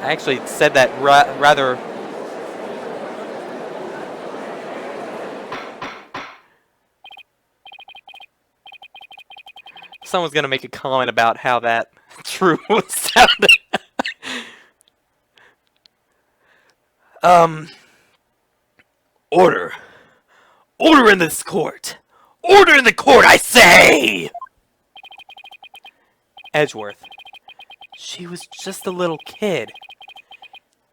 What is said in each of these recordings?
I actually said that rather... Someone's gonna make a comment about how that true sounded. Order. Order in this court. Order in the court, I say! Edgeworth. She was just a little kid.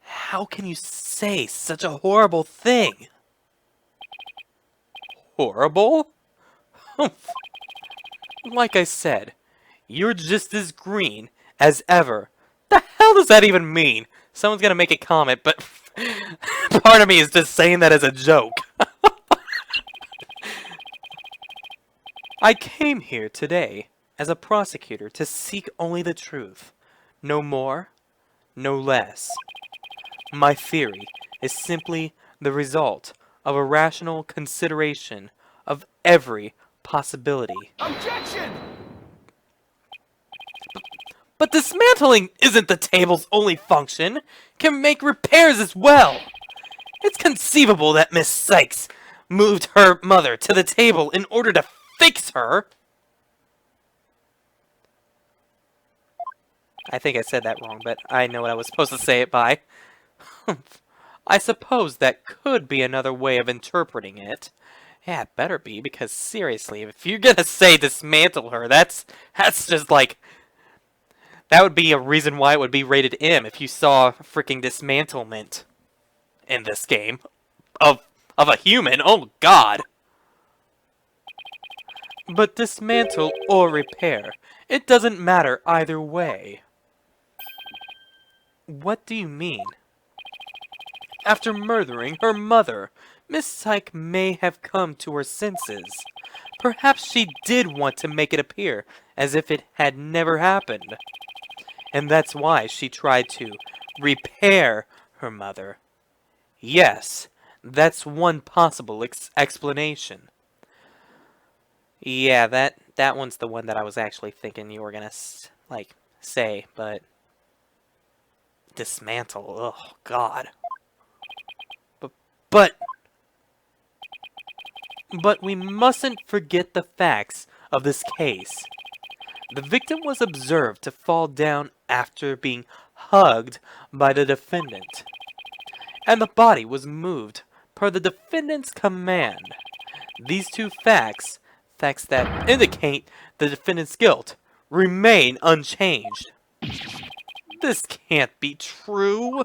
How can you say such a horrible thing? Horrible? Like I said, you're just as green as ever. The hell does that even mean? Someone's gonna make a comment, but part of me is just saying that as a joke. I came here today as a prosecutor to seek only the truth. No more, no less. My theory is simply the result of a rational consideration of every possibility. Objection! But dismantling isn't the table's only function. It can make repairs as well. It's conceivable that Miss Sykes moved her mother to the table in order to fix her. I think I said that wrong, but I know what I was supposed to say it by. I suppose that could be another way of interpreting it. Yeah, it better be, because seriously, if you're gonna say dismantle her, that's just like... That would be a reason why it would be rated M if you saw freaking dismantlement in this game of a human. Oh god. But dismantle or repair, it doesn't matter either way. What do you mean? After murdering her mother, Miss Syke may have come to her senses. Perhaps she did want to make it appear as if it had never happened. And that's why she tried to repair her mother. Yes, that's one possible explanation. Yeah, that one's the one that I was actually thinking you were gonna, like, say, but... Dismantle, oh god. But we mustn't forget the facts of this case. The victim was observed to fall down after being hugged by the defendant, and the body was moved per the defendant's command. These two facts that indicate the defendant's guilt, remain unchanged. This can't be true.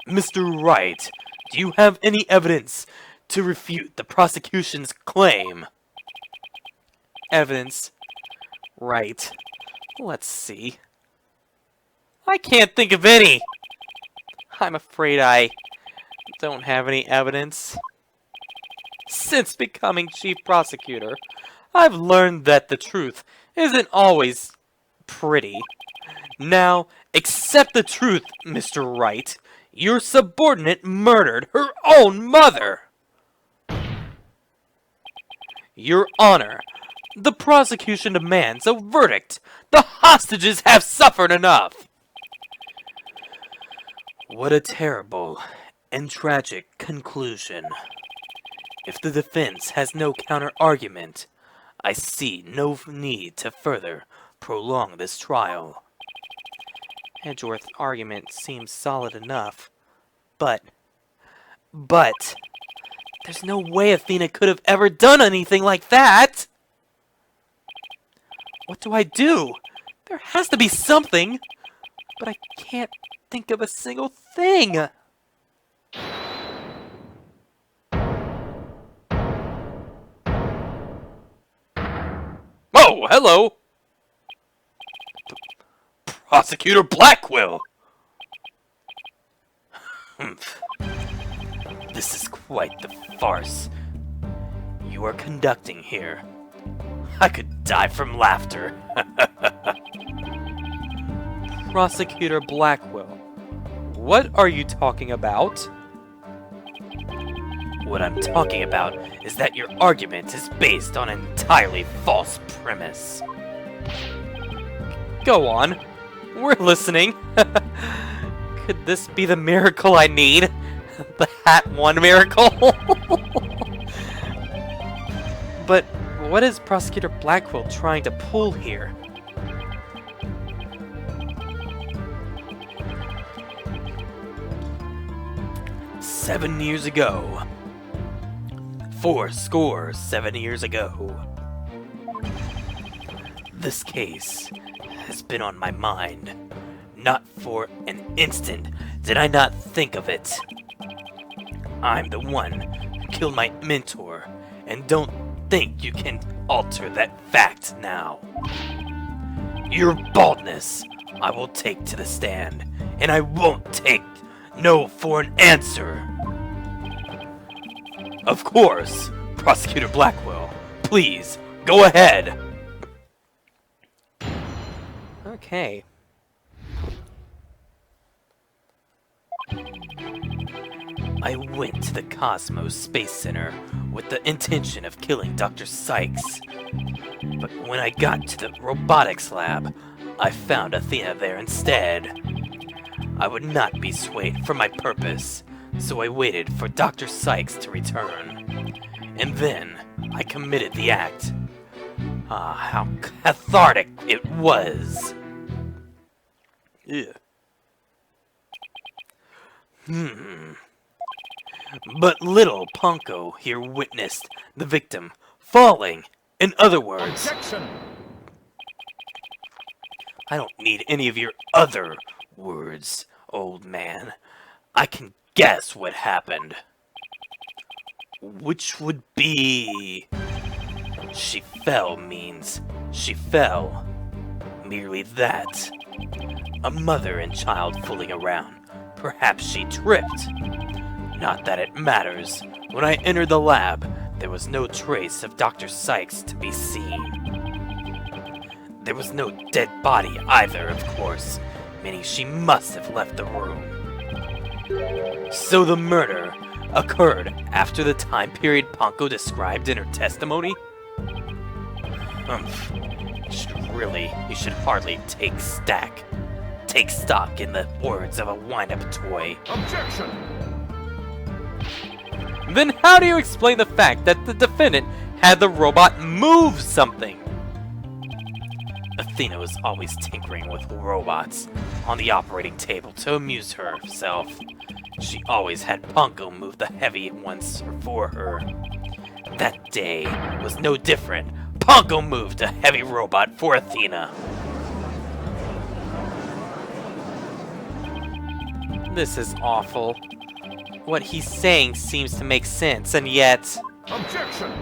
Mr. Wright, do you have any evidence to refute the prosecution's claim? Evidence. Right. Let's see. I can't think of any. I'm afraid I don't have any evidence. Since becoming chief prosecutor, I've learned that the truth isn't always pretty. Now, accept the truth, Mr. Wright. Your subordinate murdered her own mother. Your Honor, the prosecution demands a verdict. The hostages have suffered enough. What a terrible and tragic conclusion. If the defense has no counter-argument, I see no need to further prolong this trial. Edgeworth's argument seems solid enough, but there's no way Athena could have ever done anything like that! What do I do? There has to be something, but I can't think of a single thing! Oh, hello! Prosecutor Blackquill! This is quite the farce you are conducting here. I could die from laughter. Prosecutor Blackquill, what are you talking about? What I'm talking about is that your argument is based on an entirely false premise. Go on. We're listening. Could this be the miracle I need? The Hat 1 miracle? But what is Prosecutor Blackquill trying to pull here? "7 years ago. 7 years ago. This case has been on my mind. Not for an instant did I not think of it. I'm the one who killed my mentor, and don't think you can alter that fact now. Your baldness I will take to the stand, and I won't take no for an answer. Of course, Prosecutor Blackquill, please, go ahead." Okay. "I went to the Cosmos Space Center with the intention of killing Dr. Sykes. But when I got to the robotics lab, I found Athena there instead. I would not be swayed from my purpose, so I waited for Dr. Sykes to return. And then I committed the act. Ah, how cathartic it was. Ugh. But little Ponko here witnessed the victim falling. In other words..." Objection! "I don't need any of your other words, old man. I can guess what happened. Which would be... She fell means she fell. Merely that. A mother and child fooling around. Perhaps she tripped. Not that it matters. When I entered the lab, there was no trace of Dr. Sykes to be seen. There was no dead body either, of course, meaning she must have left the room. So the murder occurred after the time period Ponko described in her testimony? You should hardly take stock in the words of a wind-up toy." Objection! "Then how do you explain the fact that the defendant had the robot move something?" "Athena was always tinkering with robots on the operating table to amuse herself. She always had Ponko move the heavy ones for her. That day was no different. Ponko moved a heavy robot for Athena." This is awful. What he's saying seems to make sense, and yet... Objection!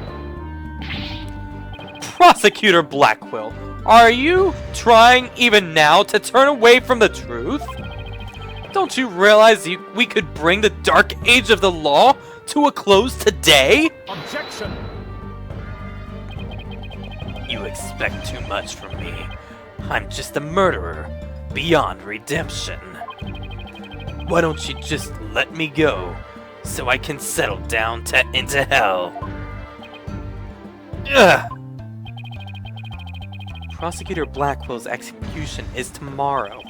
Prosecutor Blackquill, are you trying even now to turn away from the truth? Don't you realize we could bring the dark age of the law to a close today? Objection! You expect too much from me. I'm just a murderer, beyond redemption. Why don't you just let me go, so I can settle down into hell? Ugh! Prosecutor Blackwill's execution is tomorrow.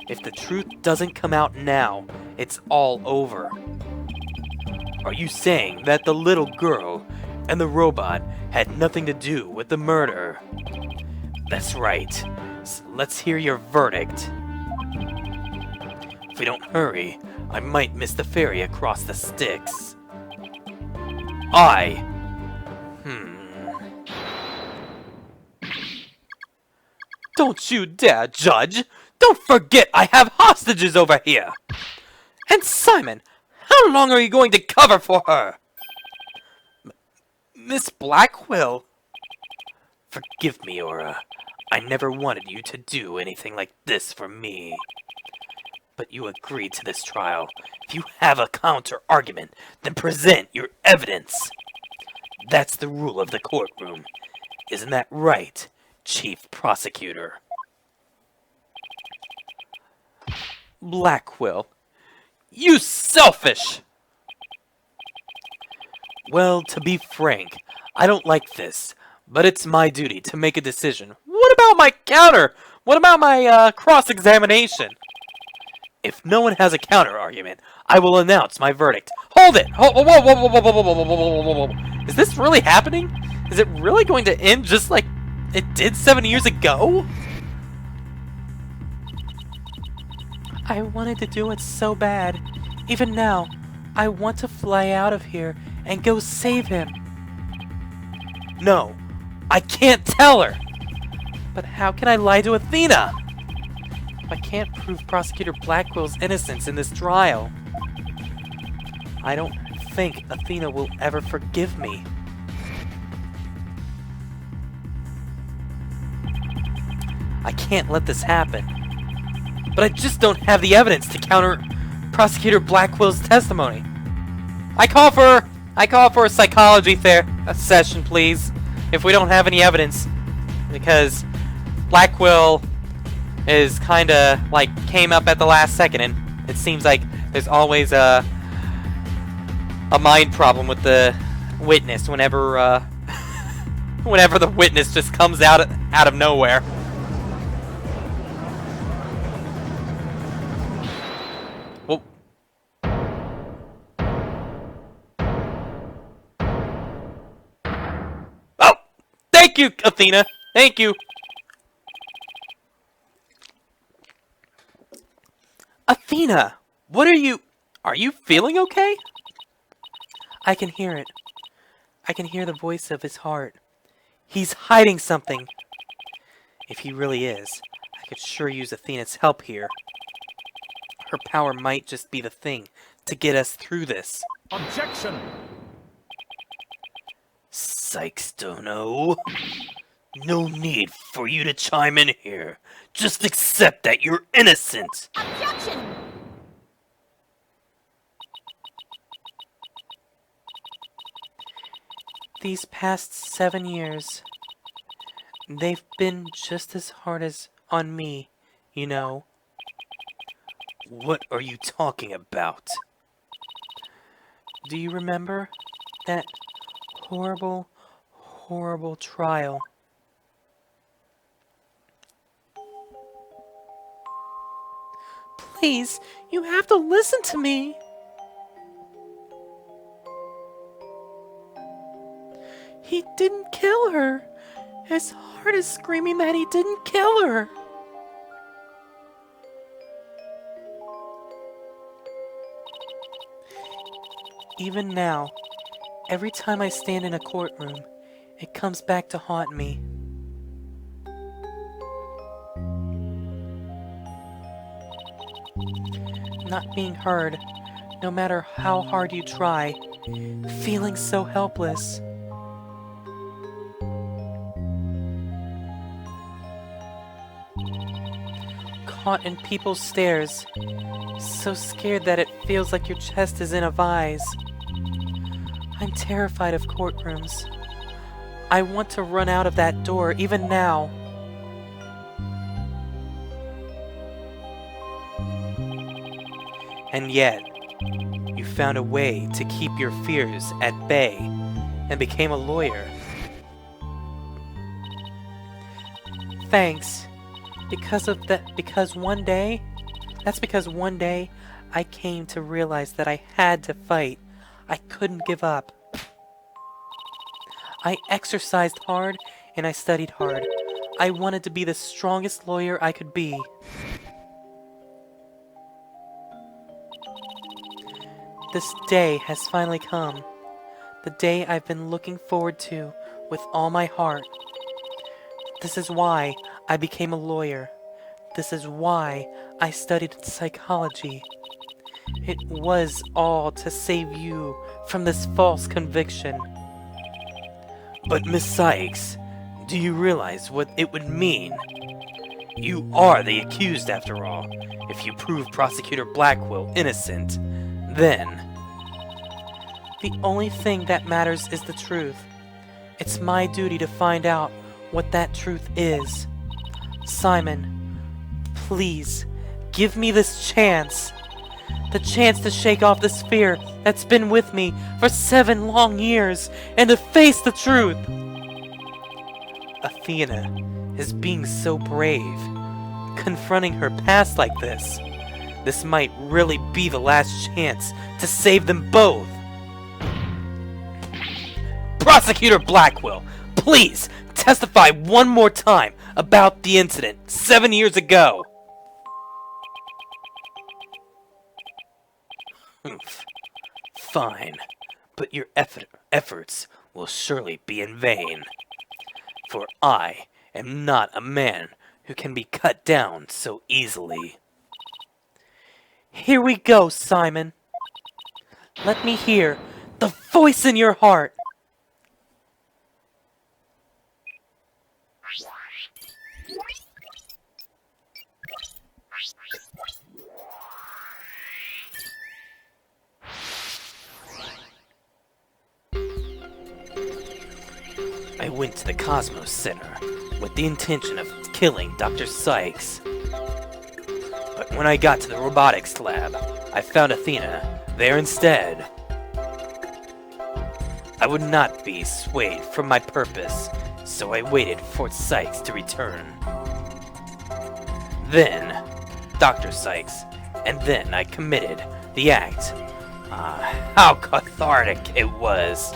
If the truth doesn't come out now, it's all over. Are you saying that the little girl and the robot had nothing to do with the murder? That's right. So let's hear your verdict. If we don't hurry, I might miss the ferry across the Styx. Don't you dare, Judge! Don't forget I have hostages over here! And Simon, how long are you going to cover for her? Miss Blackquill? Forgive me, Aura. I never wanted you to do anything like this for me. But you agreed to this trial. If you have a counter-argument, then present your evidence. That's the rule of the courtroom. Isn't that right, Chief Prosecutor? Blackquill. You selfish! Well, to be frank, I don't like this, but it's my duty to make a decision. What about my counter? What about my cross-examination? If no one has a counter-argument, I will announce my verdict. Hold it! Whoa, whoa, whoa, whoa, whoa, whoa, whoa, whoa, whoa, whoa, whoa. Is this really happening? Is it really going to end just like it did 7 years ago? I wanted to do it so bad. Even now, I want to fly out of here and go save him. No, I can't tell her! But how can I lie to Athena? I can't prove Prosecutor Blackquill's innocence in this trial. I don't think Athena will ever forgive me. I can't let this happen. But I just don't have the evidence to counter Prosecutor Blackquill's testimony. I call for a psychology session, please, if we don't have any evidence, because Blackquill is kinda like came up at the last second, and it seems like there's always a mind problem with the witness whenever whenever the witness just comes out of nowhere. Well, oh, thank you, Athena. Thank you. Athena, what are you feeling okay? I can hear it. I can hear the voice of his heart. He's hiding something. If he really is, I could sure use Athena's help here. Her power might just be the thing to get us through this. Objection! Sykes-Stono. No need for you to chime in here. Just accept that you're innocent. Objection! These past 7 years, they've been just as hard as on me, you know. What are you talking about? Do you remember that horrible, horrible trial? Please, you have to listen to me. He didn't kill her. His heart is screaming that he didn't kill her. Even now, every time I stand in a courtroom, it comes back to haunt me. Not being heard, no matter how hard you try, feeling so helpless. Caught in people's stares, so scared that it feels like your chest is in a vise. I'm terrified of courtrooms. I want to run out of that door even now. And yet, you found a way to keep your fears at bay and became a lawyer. Thanks. Because one day I came to realize that I had to fight. I couldn't give up. I exercised hard and I studied hard. I wanted to be the strongest lawyer I could be. This day has finally come. The day I've been looking forward to with all my heart. This is why I became a lawyer. This is why I studied psychology. It was all to save you from this false conviction. But Miss Sykes, do you realize what it would mean? You are the accused after all. If you prove Prosecutor Blackquill innocent, then... The only thing that matters is the truth. It's my duty to find out what that truth is. Simon, please, give me this chance. The chance to shake off this fear that's been with me for 7 long years and to face the truth. Athena is being so brave, confronting her past like this. This might really be the last chance to save them both. Prosecutor Blackquill, please testify one more time about the incident 7 years ago. Humph. Fine, but your efforts will surely be in vain. For I am not a man who can be cut down so easily. Here we go, Simon. Let me hear the voice in your heart. I went to the Cosmos Center with the intention of killing Dr. Sykes. But when I got to the robotics lab, I found Athena there instead. I would not be swayed from my purpose, so I waited for Sykes to return. Then, Dr. Sykes, and then I committed the act. How cathartic it was!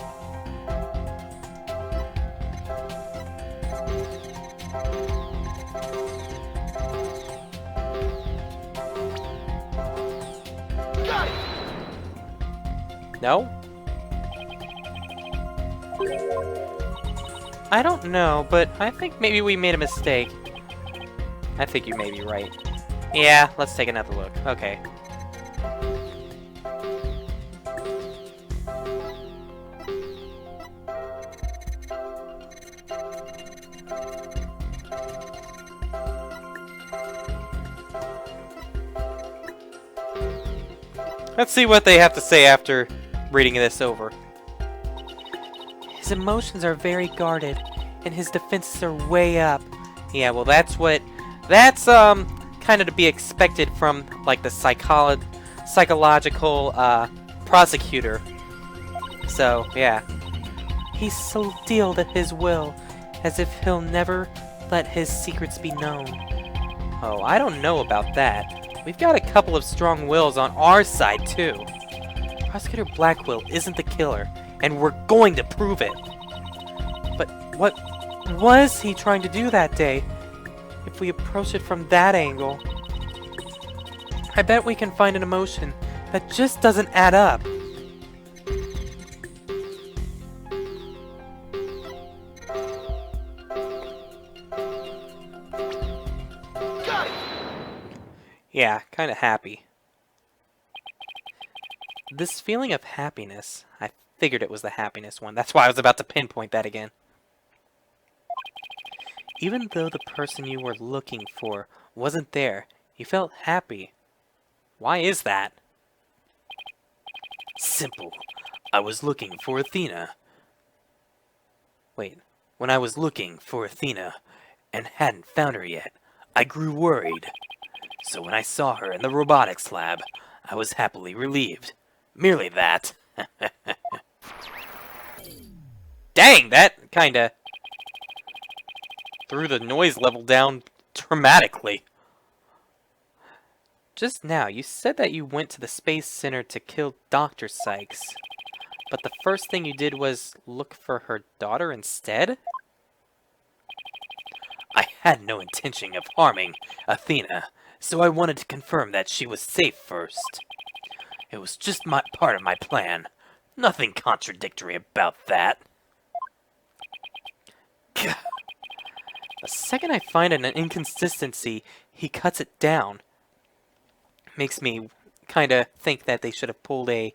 No? I don't know, but I think maybe we made a mistake. I think you may be right. Yeah, let's take another look. Okay. Let's see what they have to say after reading this over. His emotions are very guarded, and his defenses are way up. Yeah, well, that's kind of to be expected from, like, the psychological prosecutor. So, yeah. He's so steeled at his will, as if he'll never let his secrets be known. Oh, I don't know about that. We've got a couple of strong wills on our side, too. Prosecutor Blackquill isn't the killer, and we're going to prove it. But what was he trying to do that day, if we approach it from that angle? I bet we can find an emotion that just doesn't add up. Yeah, kind of happy. This feeling of happiness, I figured it was the happiness one. That's why I was about to pinpoint that again. Even though the person you were looking for wasn't there, you felt happy. Why is that? Simple. I was looking for Athena. Wait, when I was looking for Athena and hadn't found her yet, I grew worried. So when I saw her in the robotics lab, I was happily relieved. Merely that. Dang, that kinda threw the noise level down dramatically. Just now, you said that you went to the Space Center to kill Dr. Sykes. But the first thing you did was look for her daughter instead? I had no intention of harming Athena, so I wanted to confirm that she was safe first. It was just part of my plan. Nothing contradictory about that. The second I find an inconsistency, he cuts it down. Makes me kind of think that they should have pulled a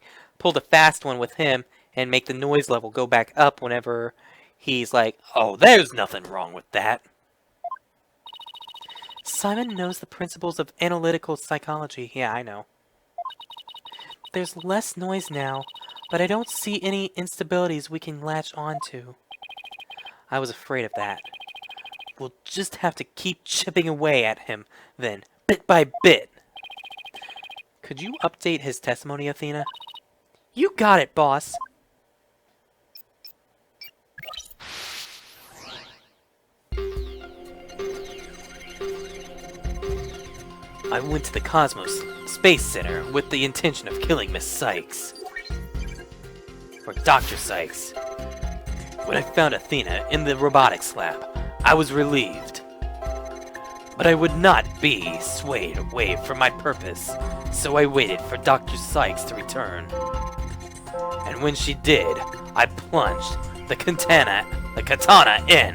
fast one with him and make the noise level go back up whenever he's like, oh, there's nothing wrong with that. Simon knows the principles of analytical psychology. Yeah, I know. There's less noise now, but I don't see any instabilities we can latch onto. I was afraid of that. We'll just have to keep chipping away at him, then, bit by bit. Could you update his testimony, Athena? You got it, boss! I went to the Cosmos Space Center with the intention of killing Miss Sykes. Or Dr. Sykes. When I found Athena in the robotics lab, I was relieved. But I would not be swayed away from my purpose, so I waited for Dr. Sykes to return. And when she did, I plunged the katana in.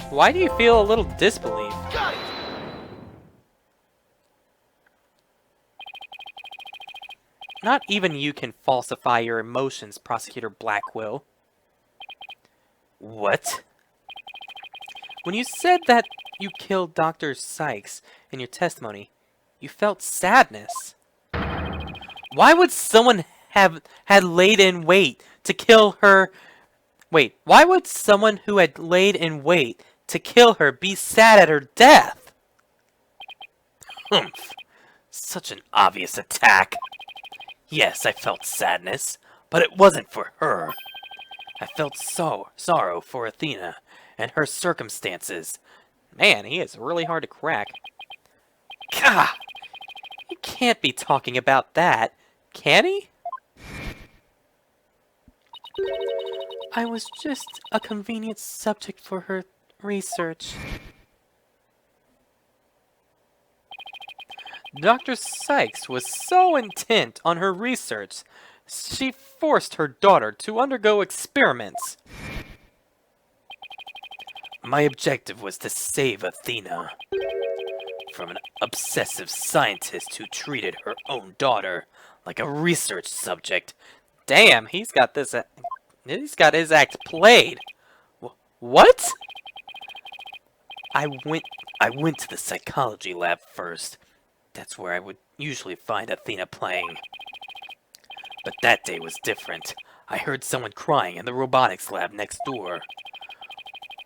Why do you feel a little disbelief? Not even you can falsify your emotions, Prosecutor Blackquill. What? When you said that you killed Dr. Sykes in your testimony, you felt sadness. Why would someone had laid in wait to kill her? Wait, why would someone who had laid in wait to kill her be sad at her death? Humph. Such an obvious attack. Yes, I felt sadness, but it wasn't for her. I felt sorrow for Athena and her circumstances. Man, he is really hard to crack. Gah! He can't be talking about that, can he? I was just a convenient subject for her research. Dr. Sykes was so intent on her research, she forced her daughter to undergo experiments. My objective was to save Athena from an obsessive scientist who treated her own daughter like a research subject. Damn, he's got his act played. What? I went to the psychology lab first. That's where I would usually find Athena playing. But that day was different. I heard someone crying in the robotics lab next door.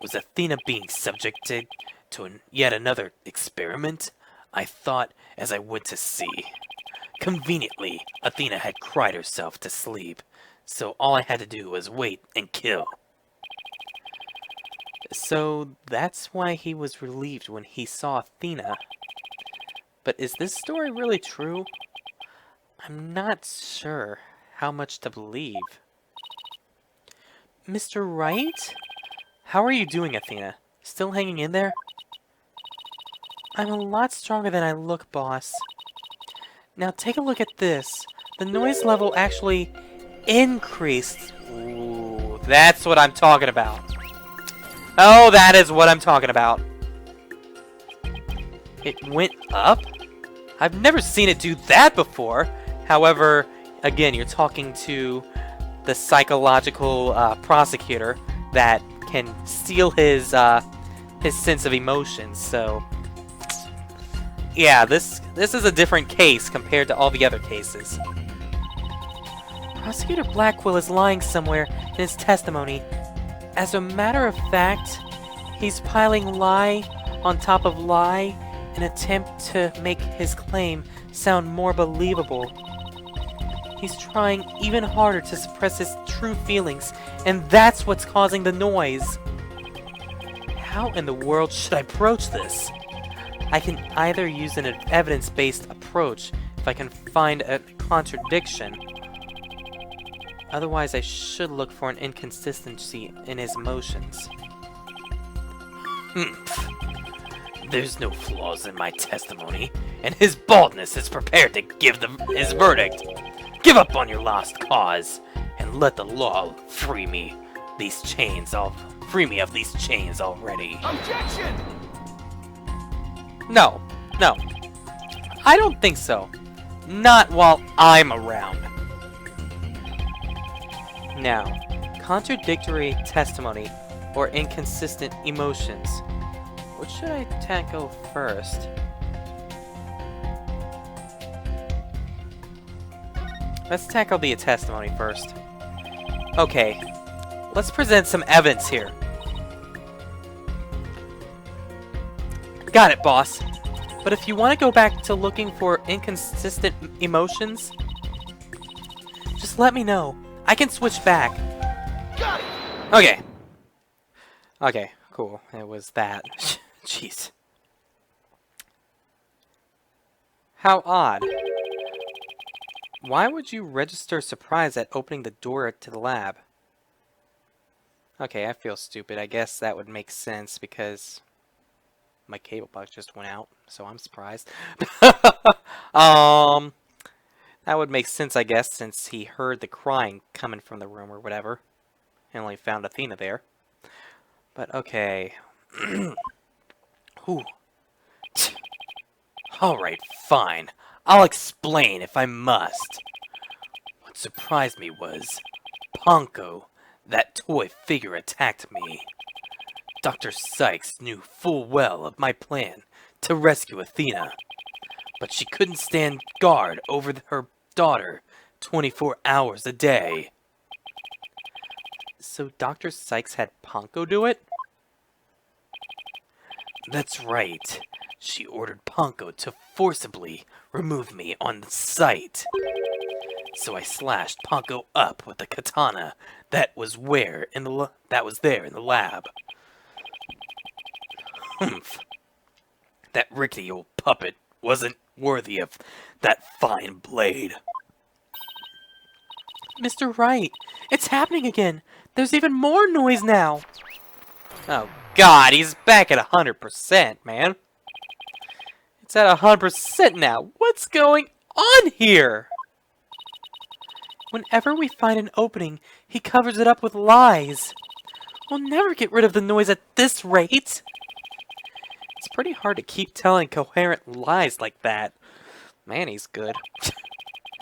Was Athena being subjected to yet another experiment? I thought as I went to see. Conveniently, Athena had cried herself to sleep, so all I had to do was wait and kill. So that's why he was relieved when he saw Athena. But is this story really true? I'm not sure how much to believe. Mr. Wright? How are you doing, Athena? Still hanging in there? I'm a lot stronger than I look, boss. Now take a look at this. The noise level actually increased. Ooh, that's what I'm talking about. Oh, that is what I'm talking about. It went up? I've never seen it do that before. However, again, you're talking to the psychological prosecutor that can steal his sense of emotions. So, yeah, this is a different case compared to all the other cases. Prosecutor Blackquill is lying somewhere in his testimony. As a matter of fact, he's piling lie on top of lie in an attempt to make his claim sound more believable. He's trying even harder to suppress his true feelings, and that's what's causing the noise. How in the world should I approach this? I can either use an evidence-based approach if I can find a contradiction. Otherwise, I should look for an inconsistency in his emotions. There's no flaws in my testimony, and his baldness is prepared to give his verdict. Give up on your lost cause, and let the law free me of these chains already. Objection! No. I don't think so. Not while I'm around. Now, contradictory testimony or inconsistent emotions. What should I tackle first? Let's tackle the testimony first. Okay, let's present some evidence here. Got it, boss. But if you want to go back to looking for inconsistent emotions, just let me know. I can switch back. Got it! Okay. Okay, cool. It was that. Jeez. How odd. Why would you register surprise at opening the door to the lab? Okay, I feel stupid. I guess that would make sense because my cable box just went out, so I'm surprised. That would make sense, I guess, since he heard the crying coming from the room or whatever. And only found Athena there. But okay. Whew. Alright, fine. I'll explain if I must. What surprised me was Ponko, that toy figure, attacked me. Dr. Sykes knew full well of my plan to rescue Athena, but she couldn't stand guard over her daughter 24 hours a day. So Dr. Sykes had Ponko do it? That's right. She ordered Ponko to forcibly remove me on the site. So I slashed Ponko up with the katana that was there in the lab. Humph. That rickety old puppet wasn't worthy of that fine blade. Mr. Wright, it's happening again. There's even more noise now. Oh God, he's back at 100%, man. It's at 100% now. What's going on here? Whenever we find an opening, he covers it up with lies. We'll never get rid of the noise at this rate. It's pretty hard to keep telling coherent lies like that. Man, he's good.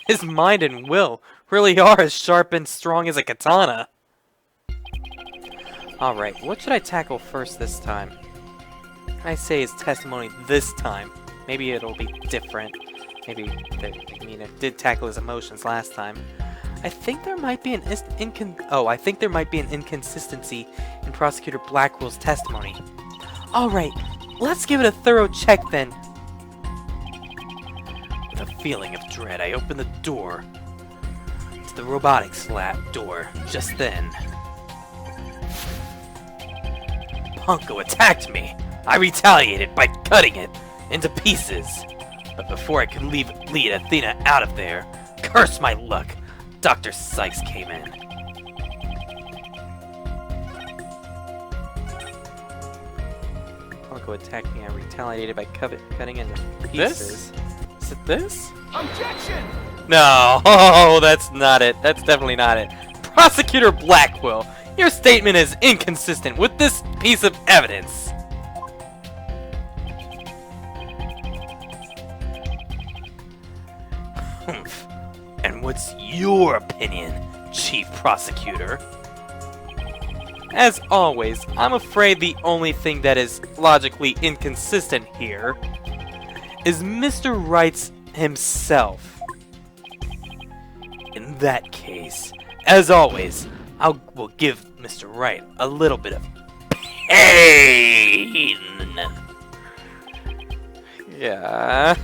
His mind and will really are as sharp and strong as a katana. Alright, what should I tackle first this time? I say his testimony this time. Maybe it'll be different. Maybe, it did tackle his emotions last time. I think there might be an inconsistency in Prosecutor Blackwill's testimony. Alright, let's give it a thorough check then. With a feeling of dread, I opened the door to the robotics lab door just then. Ponko attacked me. I retaliated by cutting it into pieces. But before I could lead Athena out of there, curse my luck, Dr. Sykes came in. Ponko attacked me. I retaliated by cutting into pieces. Is it this? Objection! No, oh, that's not it. That's definitely not it. Prosecutor Blackquill, your statement is inconsistent with this piece of evidence. Humph. And what's your opinion, Chief Prosecutor? As always, I'm afraid the only thing that is logically inconsistent here is Mr. Wright's himself. In that case, as always, will give Mr. Wright a little bit of pain. Yeah.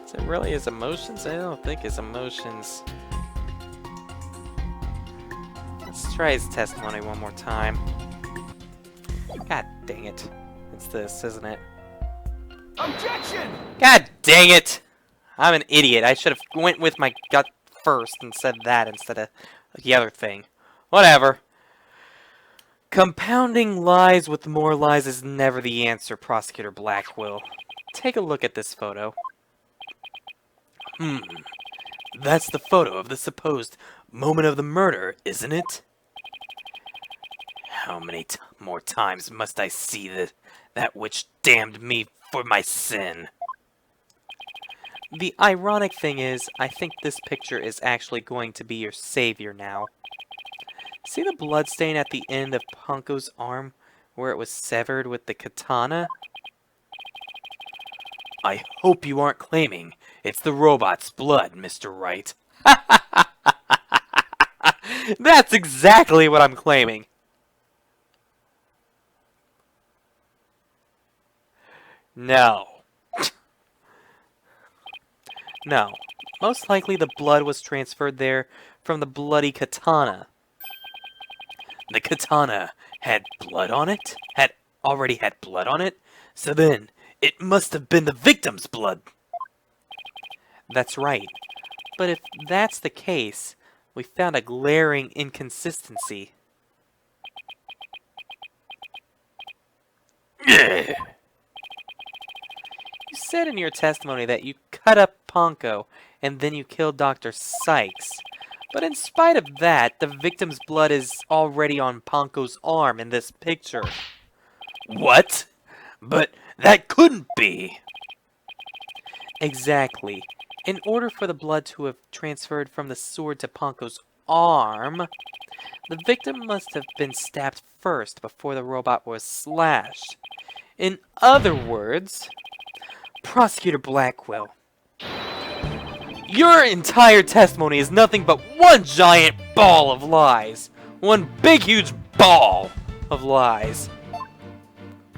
Is it really his emotions? I don't think his emotions. Let's try his testimony one more time. God dang it. It's this, isn't it? Objection! God dang it! I'm an idiot. I should have went with my gut first and said that instead of the other thing. Whatever. Compounding lies with more lies is never the answer, Prosecutor Blackquill. Take a look at this photo. That's the photo of the supposed moment of the murder, isn't it? How many more times must I see that which damned me for my sin? The ironic thing is, I think this picture is actually going to be your savior now. See the bloodstain at the end of Ponko's arm where it was severed with the katana? I hope you aren't claiming it's the robot's blood, Mr. Wright. That's exactly what I'm claiming. No. No. Most likely the blood was transferred there from the bloody katana. The katana had blood on it? Had already had blood on it, so then it must have been the victim's blood. That's right. But if that's the case, we found a glaring inconsistency. You said in your testimony that you cut up Ponko and then you killed Dr. Sykes. But in spite of that, the victim's blood is already on Ponko's arm in this picture. What? But that couldn't be. Exactly. In order for the blood to have transferred from the sword to Ponko's arm, the victim must have been stabbed first before the robot was slashed. In other words, Prosecutor Blackquill, your entire testimony is nothing but one giant ball of lies. One big huge ball of lies.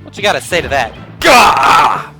What you gotta say to that? Gah!